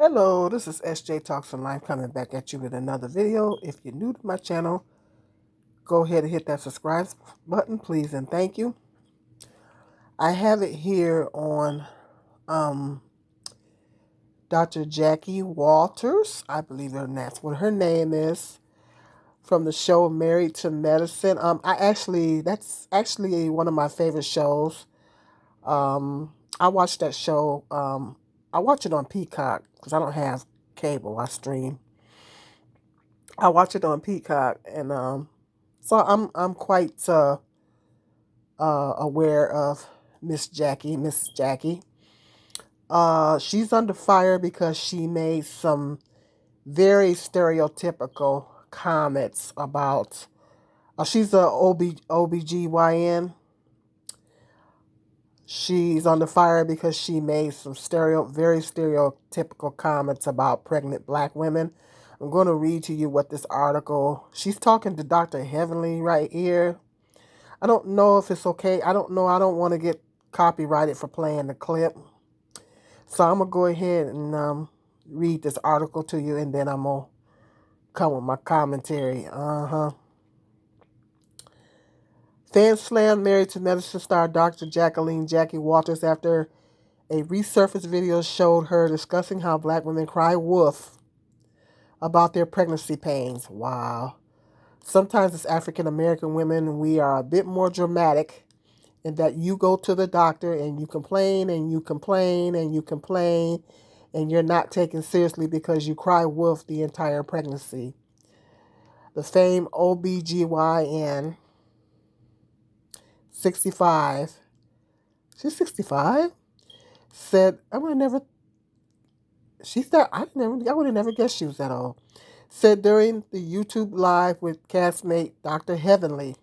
Hello, this is SJ Talks Online coming back at you with another video. If you're new to my channel, go ahead and hit that subscribe button, please and thank you. I have it here on Dr. Jackie Walters. I believe that's what her name is, from the show Married to Medicine. That's actually one of my favorite shows. I watch that show. I watch it on Peacock because I don't have cable. I stream. I watch it on Peacock, and so I'm quite aware of Miss Jackie. She's under fire because she made some very stereotypical comments about. She's a OBGYN. She's under fire because she made some very stereotypical comments about pregnant black women. I'm going to read to you what this article. She's talking to Dr. Heavenly right here. I don't know if it's okay. I don't know. I don't want to get copyrighted for playing the clip. So I'm going to go ahead and read this article to you, and then I'm going to come with my commentary. Fans slammed Married to Medicine star Dr. Jackie Walters after a resurfaced video showed her discussing how black women cry wolf about their pregnancy pains. Wow. Sometimes as African American women, we are a bit more dramatic in that you go to the doctor and you complain and you complain and you complain, and you're not taken seriously because you cry wolf the entire pregnancy. The famed OBGYN, 65, she's 65, said, I would have never guessed she was that old. Said during the YouTube Live with castmate Dr. Heavenly,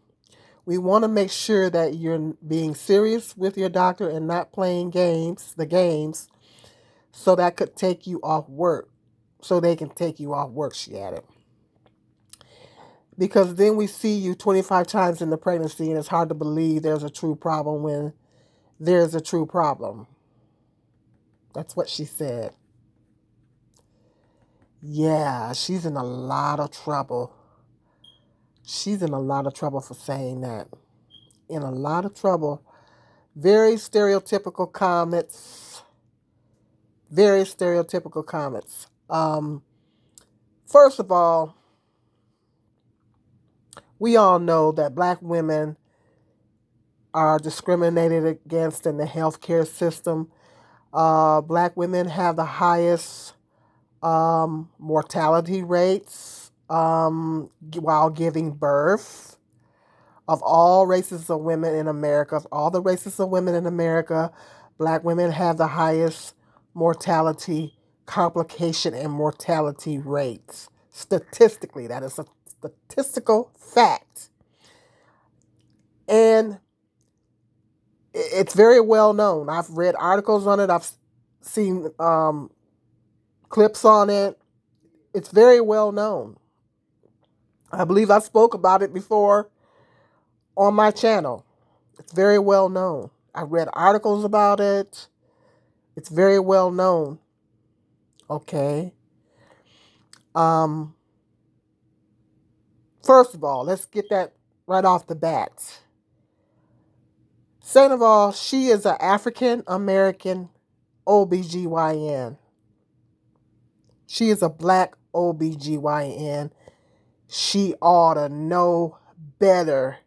we want to make sure that you're being serious with your doctor and not playing the games, so that could take you off work. So they can take you off work, she added. Because then we see you 25 times in the pregnancy, and it's hard to believe there's a true problem when there's a true problem. That's what she said. Yeah, she's in a lot of trouble. She's in a lot of trouble for saying that. In a lot of trouble. Very stereotypical comments. Very stereotypical comments. First of all, we all know that black women are discriminated against in the healthcare system. Black women have the highest mortality rates while giving birth of all races of women in America. Of all the races of women in America, black women have the highest mortality, complication, and mortality rates. Statistically, that is a statistical fact. And it's very well known. I've read articles on it. I've seen clips on it. It's very well known. I believe I spoke about it before on my channel. It's very well known. I've read articles about it. It's very well known. Okay. First of all, let's get that right off the bat. Second of all, she is an African American OBGYN. She is a black OBGYN. She ought to know better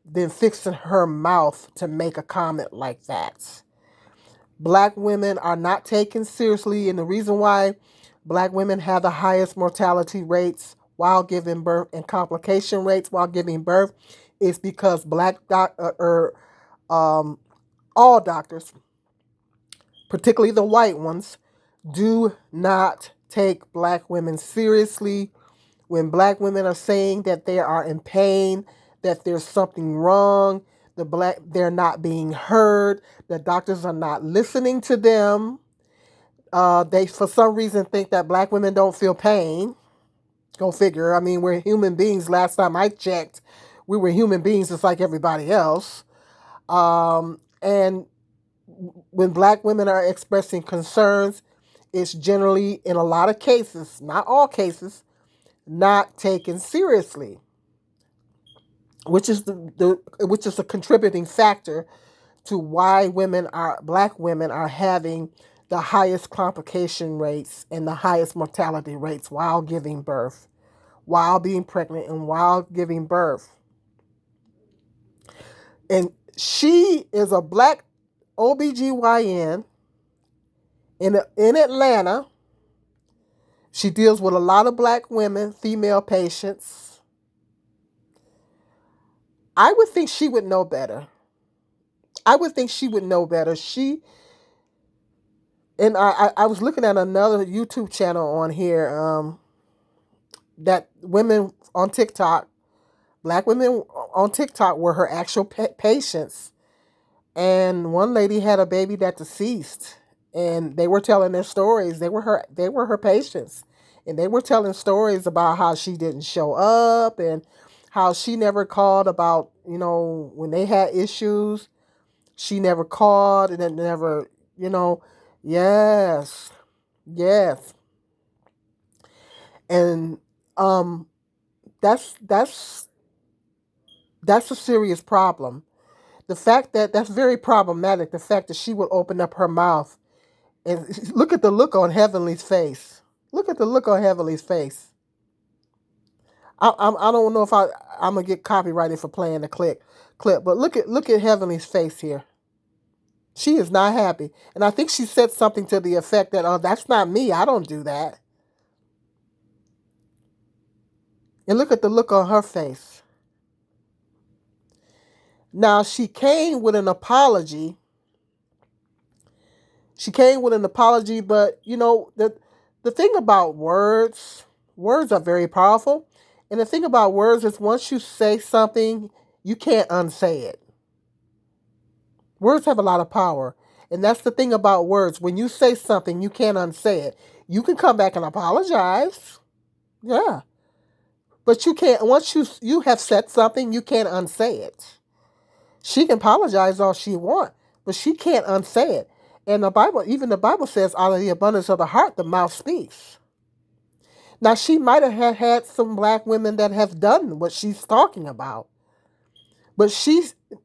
than fixing her mouth to make a comment like that. Black women are not taken seriously, and the reason why black women have the highest mortality rates while giving birth and complication rates while giving birth is because all doctors, particularly the white ones, do not take black women seriously. When black women are saying that they are in pain, that there's something wrong, they're not being heard, the doctors are not listening to them. They, for some reason, think that black women don't feel pain. Go figure. I mean, we're human beings. Last time I checked, we were human beings just like everybody else. And when black women are expressing concerns, it's generally, in a lot of cases, not all cases, not taken seriously, which is which is a contributing factor to why black women are having the highest complication rates and the highest mortality rates while giving birth, while being pregnant and while giving birth. And she is a black OBGYN in Atlanta. She deals with a lot of black women, female patients. I would think she would know better. I would think she would know better. I was looking at another YouTube channel on here, that women on TikTok, black women on TikTok, were her actual patients. And one lady had a baby that deceased, and they were telling their stories. They were her patients, and they were telling stories about how she didn't show up and how she never called about, when they had issues. She never called, and it never, you know, yes, yes. And um that's that's that's a serious problem. The fact that that's very problematic, the fact that she would open up her mouth and look at the look on Heavenly's face. Look at the look on Heavenly's face. I don't know if I'm gonna get copyrighted for playing the clip, but look at Heavenly's face here. She is not happy, and I think she said something to the effect that, "Oh, that's not me. I don't do that." And look at the look on her face. Now she came with an apology. But the thing about words are very powerful. And the thing about words is, once you say something, you can't unsay it. Words have a lot of power. And that's the thing about words. When you say something, you can't unsay it. You can come back and apologize. Yeah. But you can't, once you have said something, you can't unsay it. She can apologize all she wants, but she can't unsay it. And even the Bible says, out of the abundance of the heart, the mouth speaks. Now, she might have had some black women that have done what she's talking about, but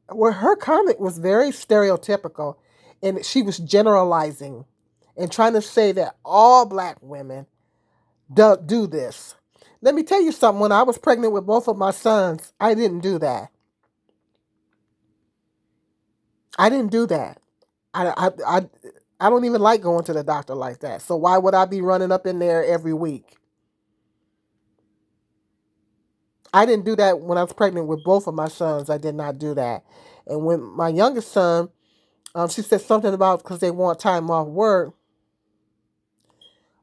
her comment was very stereotypical, and she was generalizing and trying to say that all black women do this. Let me tell you something. When I was pregnant with both of my sons, I didn't do that. I didn't do that. I don't even like going to the doctor like that. So why would I be running up in there every week? I didn't do that when I was pregnant with both of my sons. I did not do that. And when my youngest son, she said something about because they want time off work.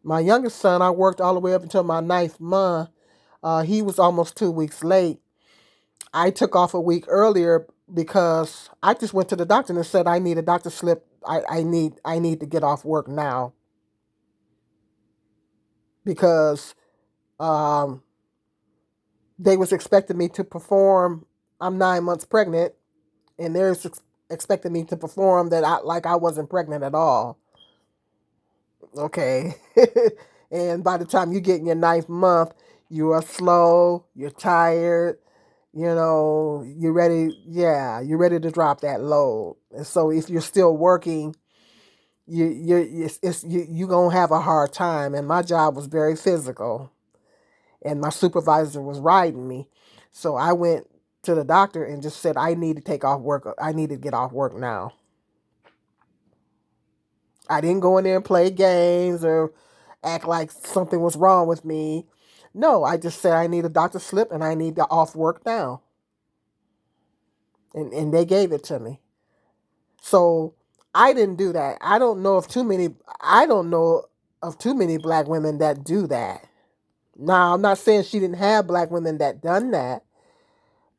My youngest son, I worked all the way up until my ninth month. He was almost 2 weeks late. I took off a week earlier because I just went to the doctor and said I need a doctor slip. I need to get off work now because they was expecting me to perform. I'm 9 months pregnant, and they're expecting me to perform that I wasn't pregnant at all. Okay, and by the time you get in your ninth month, you are slow, you're tired, you're ready. Yeah, you're ready to drop that load. And so if you're still working, you gonna have a hard time. And my job was very physical, and my supervisor was riding me. So I went to the doctor and just said I need to take off work. I need to get off work now. I didn't go in there and play games or act like something was wrong with me. No, I just said I need a doctor slip and I need to off work now. And they gave it to me. So I didn't do that. I don't know of too many black women that do that. Now, I'm not saying she didn't have black women that done that,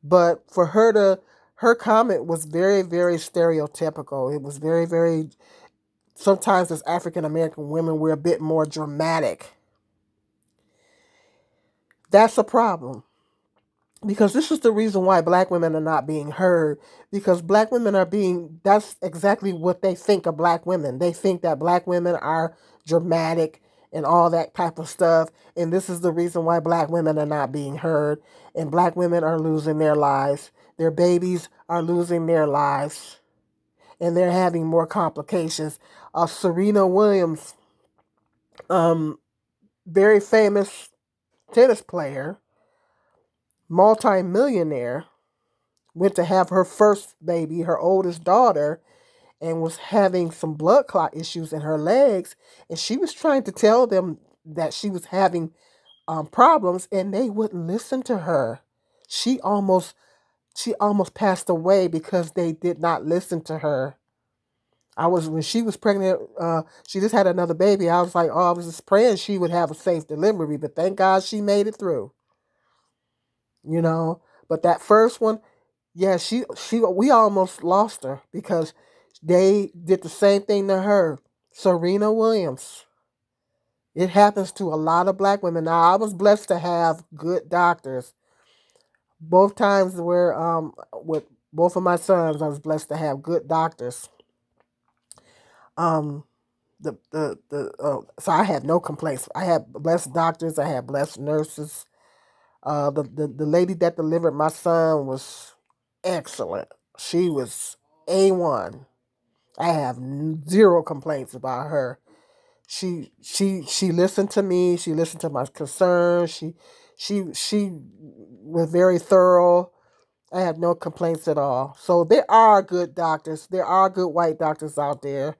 but her comment was very, very stereotypical. It was very, very, sometimes as African American women, we're a bit more dramatic. That's a problem. because this is the reason why black women are not being heard, because black women are being, that's exactly what they think of black women. They think that black women are dramatic and all that type of stuff, and this is the reason why black women are not being heard, and black women are losing their lives, their babies are losing their lives, and they're having more complications. Serena Williams, um very famous tennis player, multi-millionaire, went to have her first baby, her oldest daughter, and was having some blood clot issues in her legs. And she was trying to tell them that she was having problems, and they wouldn't listen to her. She almost she almost passed away because they did not listen to her. I was When she was pregnant. She just had another baby. I was like, oh, I was just praying she would have a safe delivery, but thank God she made it through. You know, but that first one, yeah, she we almost lost her because they did the same thing to her. Serena Williams. It happens to a lot of black women. Now, I was blessed to have good doctors. Both times where with both of my sons, I was blessed to have good doctors. Um so I had no complaints. I had blessed doctors, I had blessed nurses. The lady that delivered my son was excellent. She was A1. I have zero complaints about her. She listened to me. She listened to my concerns. She was very thorough. I have no complaints at all. So there are good doctors. There are good white doctors out there.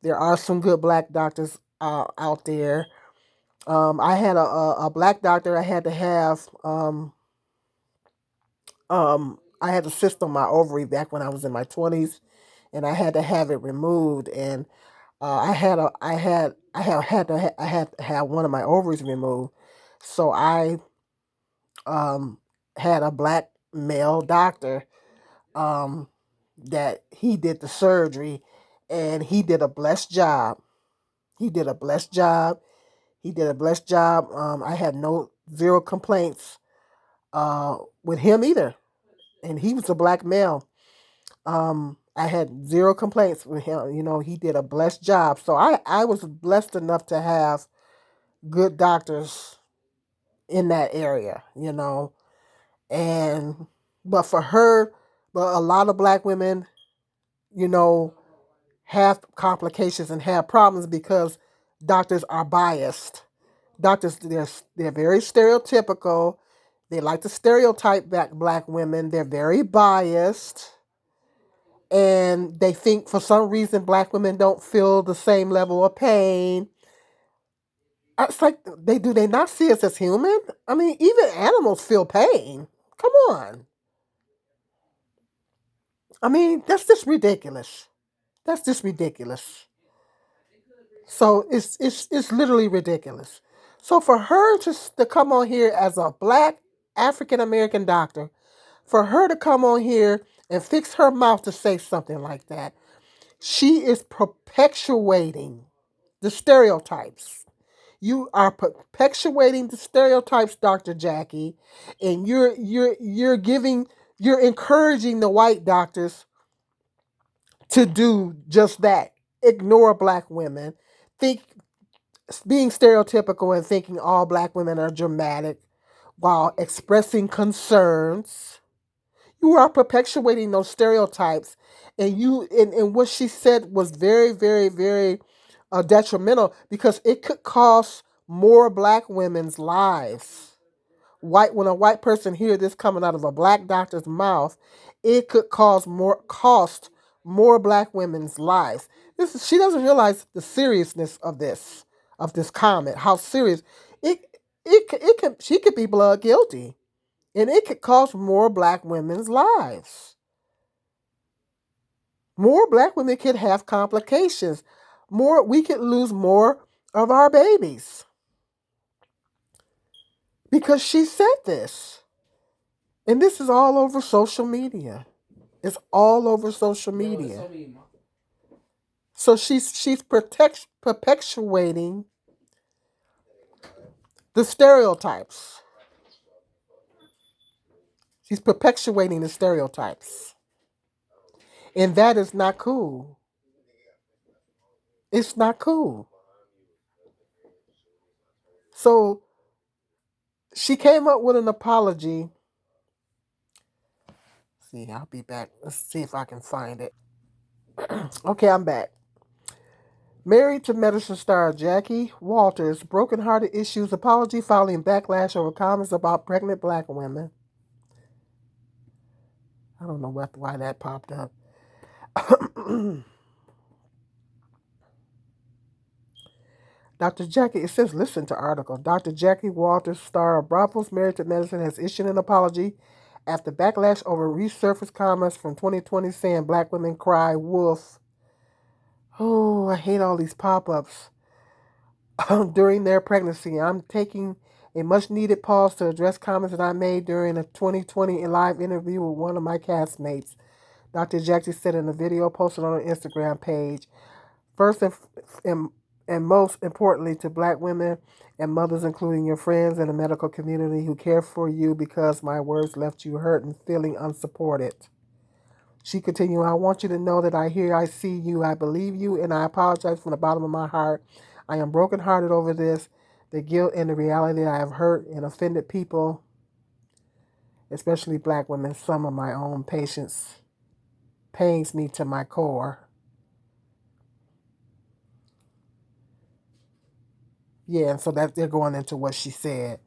There are some good black doctors out there. I had a black doctor. I had to have I had a cyst on my ovary back when I was in my 20s, and I had to have it removed. And I had to have one of my ovaries removed. So I um, had a black male doctor um, that he did the surgery, and he did a blessed job. He did a blessed job. He did a blessed job. I had no zero complaints with him either, and he was a black male. I had zero complaints with him. You know, he did a blessed job. So I was blessed enough to have good doctors in that area, you know. And but for her, but a lot of black women, you know, have complications and have problems because doctors are biased. Doctors, they're very stereotypical. They like to stereotype black women. They're very biased, and they think for some reason black women don't feel the same level of pain. It's like they not see us as human? I mean, even animals feel pain. Come on. I mean, that's just ridiculous. That's just ridiculous. So it's literally ridiculous. So for her to come on here as a black African American doctor, for her to come on here and fix her mouth to say something like that, she is perpetuating the stereotypes. You are perpetuating the stereotypes, Dr. Jackie, and you're encouraging the white doctors to do just that. Ignore black women. Think Being stereotypical and thinking all black women are dramatic while expressing concerns. You are perpetuating those stereotypes, and what she said was very, very, very detrimental because it could cost more black women's lives. When a white person hears this coming out of a black doctor's mouth, it could cost more black women's lives. She doesn't realize the seriousness of this comment. How serious it it can she could be blood guilty, and it could cost more black women's lives. More black women could have complications. We could lose more of our babies because she said this. And this is all over social media. It's all over social media. So she's perpetuating the stereotypes. She's perpetuating the stereotypes. And that is not cool. It's not cool. So she came up with an apology. See, I'll be back. Let's see if I can find it. Okay, I'm back. Married to medicine star Jackie Walters, brokenhearted issues apology following backlash over comments about pregnant black women. I don't know why that popped up. Dr. Jackie, it says listen to article. Dr. Jackie Walters, star of Bravo's Married to Medicine, has issued an apology after backlash over resurfaced comments from 2020 saying black women cry wolf. Oh, I hate all these pop-ups. During their pregnancy, I'm taking a much-needed pause to address comments that I made during a 2020 live interview with one of my castmates. Dr. Jackie said in a video posted on her Instagram page. First and most importantly, to black women and mothers, including your friends and the medical community who care for you because my words left you hurt and feeling unsupported. She continued, I want you to know that I hear, I see you, I believe you, and I apologize from the bottom of my heart. I am brokenhearted over this, the guilt and the reality that I have hurt and offended people, especially black women. Some of my own patients pains me to my core. Yeah, and so that they're going into what she said.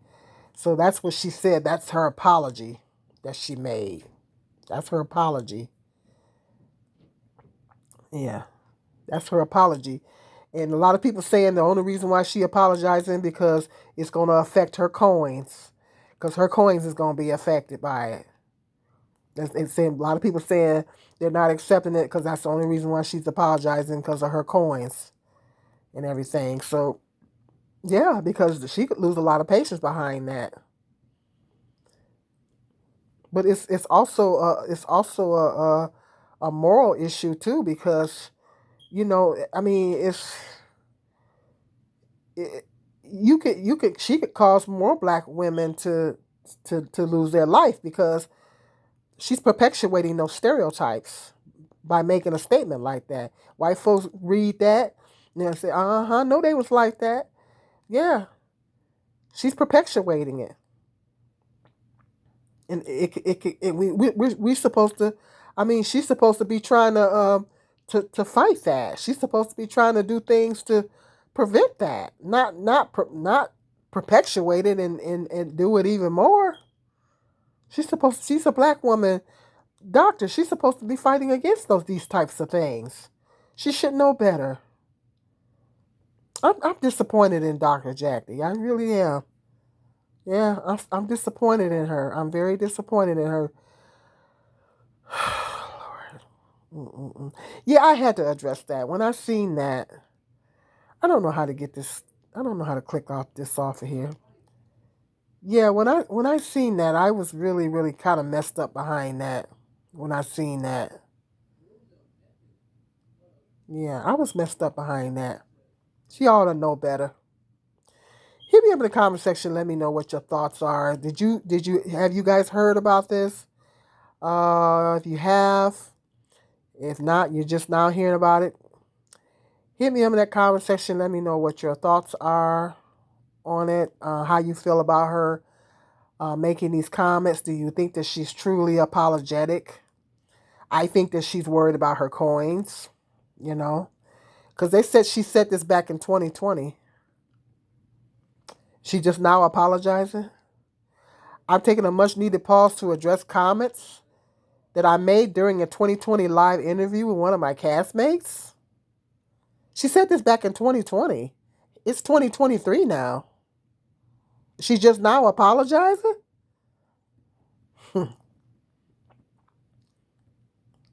So that's what she said. That's her apology that she made. That's her apology. Yeah, that's her apology. And a lot of people saying the only reason why she apologizing because it's going to affect her coins, because her coins is going to be affected by it. It's saying a lot of people saying they're not accepting it because that's the only reason why she's apologizing because of her coins and everything. So yeah, because she could lose a lot of patients behind that. But it's also a moral issue too because I mean it, you could she could cause more black women to lose their life because she's perpetuating those stereotypes by making a statement like that. White folks read that and they say, no, they was like that. Yeah, she's perpetuating it. And we supposed to, I mean, she's supposed to be trying to fight that. She's supposed to be trying to do things to prevent that, not perpetuate it and do it even more. She's a black woman doctor. She's supposed to be fighting against these types of things. She should know better. I'm disappointed in Dr. Jackie. I really am. Yeah, I'm disappointed in her. I'm very disappointed in her. Lord. Mm-mm-mm. Yeah, I had to address that. When I seen that, I don't know how to get this. I don't know how to click off of here. Yeah, when I seen that, I was really really kind of messed up behind that. When I seen that, yeah, I was messed up behind that. She ought to know better. Hit me up in the comment section. Let me know what your thoughts are. Did you have you guys heard about this? If you have, if not, you're just now hearing about it. Hit me up in that comment section. Let me know what your thoughts are on it. How you feel about her making these comments. Do you think that she's truly apologetic? I think that she's worried about her coins. You know, because they said she said this back in 2020. She just now apologizing. I'm taking a much needed pause to address comments that I made during a 2020 live interview with one of my castmates. She said this back in 2020. It's 2023 now. She's just now apologizing?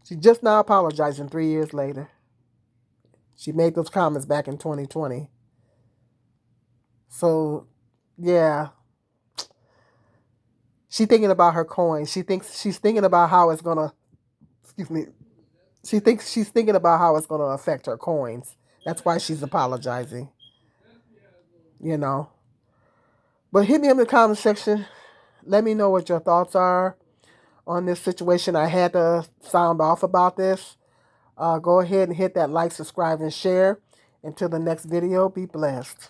She's just now apologizing 3 years later. She made those comments back in 2020. So, yeah. She's thinking about her coins. She's thinking about how it's gonna excuse me. She thinks she's thinking about how it's gonna affect her coins. That's why she's apologizing. You know. But hit me in the comment section. Let me know what your thoughts are. on this situation. I had to sound off about this. Go ahead and hit that like, subscribe, and share. Until the next video, be blessed.